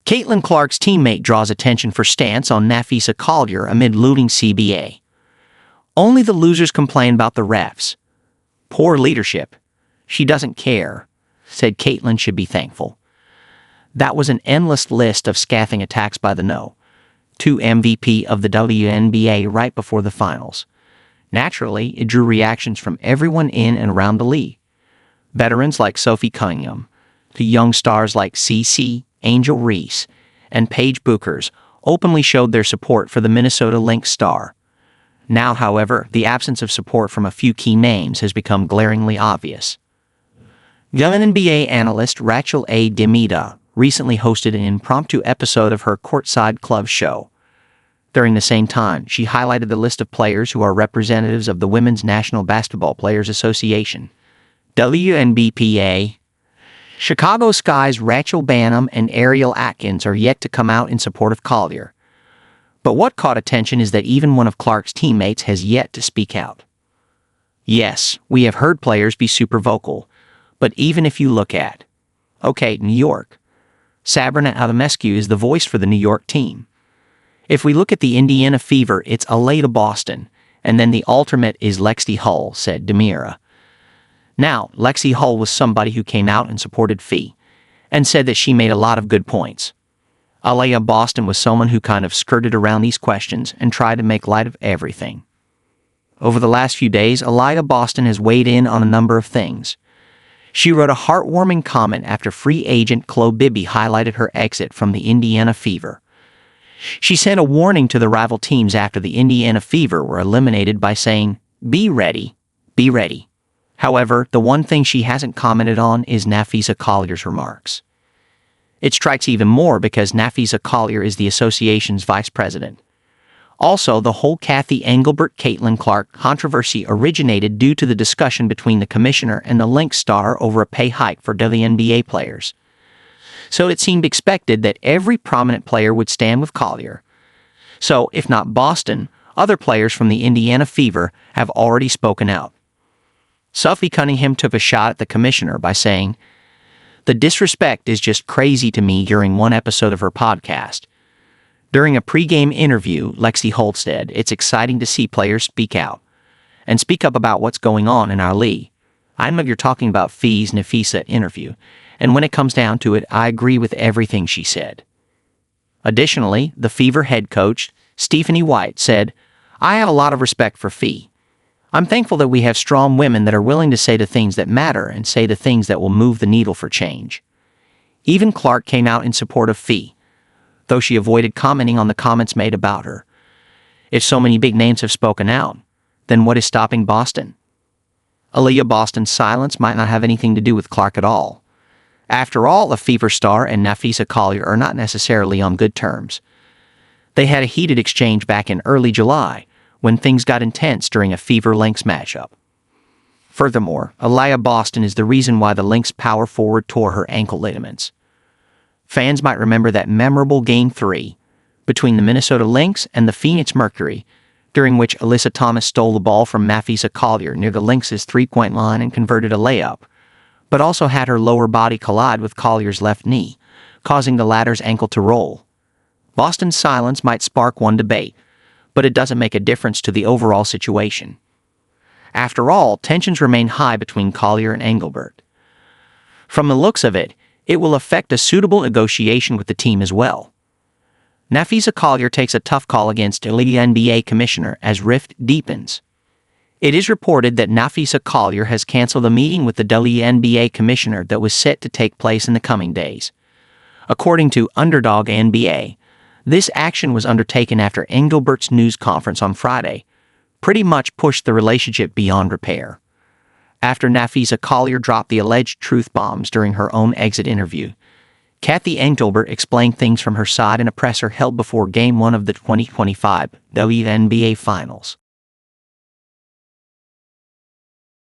Caitlin Clark's teammate draws attention for stance on Napheesa Collier amid looting CBA. Only the losers complain about the refs. Poor leadership. She doesn't care, said Caitlin should be thankful. That was an endless list of scathing attacks by the No.2 MVP of the WNBA right before the finals. Naturally, it drew reactions from everyone in and around the league. Veterans like Sophie Cunningham, to young stars like CC, Angel Reese, and Paige Bueckers openly showed their support for the Minnesota Lynx star. Now, however, the absence of support from a few key names has become glaringly obvious. WNBA analyst Rachel A. Demita recently hosted an impromptu episode of her Courtside Club show. During the same time, she highlighted the list of players who are representatives of the Women's National Basketball Players Association, WNBA. Chicago Sky's Rachel Banham and Ariel Atkins are yet to come out in support of Collier. But what caught attention is that even one of Clark's teammates has yet to speak out. Yes, we have heard players be super vocal, but even if you look at, New York, Sabrina Adamescu is the voice for the New York team. If we look at the Indiana Fever, it's Aliyah Boston, and then the alternate is Lexi Hull, said Demira. Now, Lexi Hull was somebody who came out and supported Fee, and said that she made a lot of good points. Aliyah Boston was someone who kind of skirted around these questions and tried to make light of everything. Over the last few days, Aliyah Boston has weighed in on a number of things. She wrote a heartwarming comment after free agent Chloe Bibby highlighted her exit from the Indiana Fever. She sent a warning to the rival teams after the Indiana Fever were eliminated by saying, "Be ready, be ready." However, the one thing she hasn't commented on is Napheesa Collier's remarks. It strikes even more because Napheesa Collier is the association's vice president. Also, the whole Cathy Engelbert-Caitlin Clark controversy originated due to the discussion between the commissioner and the Lynx star over a pay hike for WNBA players. So it seemed expected that every prominent player would stand with Collier. So, if not Boston, other players from the Indiana Fever have already spoken out. Sophie Cunningham took a shot at the commissioner by saying, "The disrespect is just crazy to me," during one episode of her podcast. During a pregame interview, Lexi Hull said, "It's exciting to see players speak out and speak up about what's going on in our league. I know you're talking about Fee's Napheesa interview, and when it comes down to it, I agree with everything she said." Additionally, the Fever head coach, Stephanie White, said, "I have a lot of respect for Fee. I'm thankful that we have strong women that are willing to say the things that matter and say the things that will move the needle for change." Even Clark came out in support of Fee, though she avoided commenting on the comments made about her. If so many big names have spoken out, then what is stopping Boston? Aliyah Boston's silence might not have anything to do with Clark at all. After all, a Fever star and Napheesa Collier are not necessarily on good terms. They had a heated exchange back in early July, when things got intense during a Fever Lynx matchup. Furthermore, Aliyah Boston is the reason why the Lynx power forward tore her ankle ligaments. Fans might remember that memorable Game 3 between the Minnesota Lynx and the Phoenix Mercury, during which Alyssa Thomas stole the ball from Napheesa Collier near the Lynx's three-point line and converted a layup, but also had her lower body collide with Collier's left knee, causing the latter's ankle to roll. Boston's silence might spark one debate, but it doesn't make a difference to the overall situation. After all, tensions remain high between Collier and Engelbert. From the looks of it, it will affect a suitable negotiation with the team as well. Napheesa Collier takes a tough call against the NBA commissioner as rift deepens. It is reported that Napheesa Collier has canceled a meeting with the WNBA commissioner that was set to take place in the coming days. According to Underdog NBA, this action was undertaken after Engelbert's news conference on Friday pretty much pushed the relationship beyond repair. After Napheesa Collier dropped the alleged truth bombs during her own exit interview, Cathy Engelbert explained things from her side in a presser held before Game 1 of the 2025 WNBA Finals.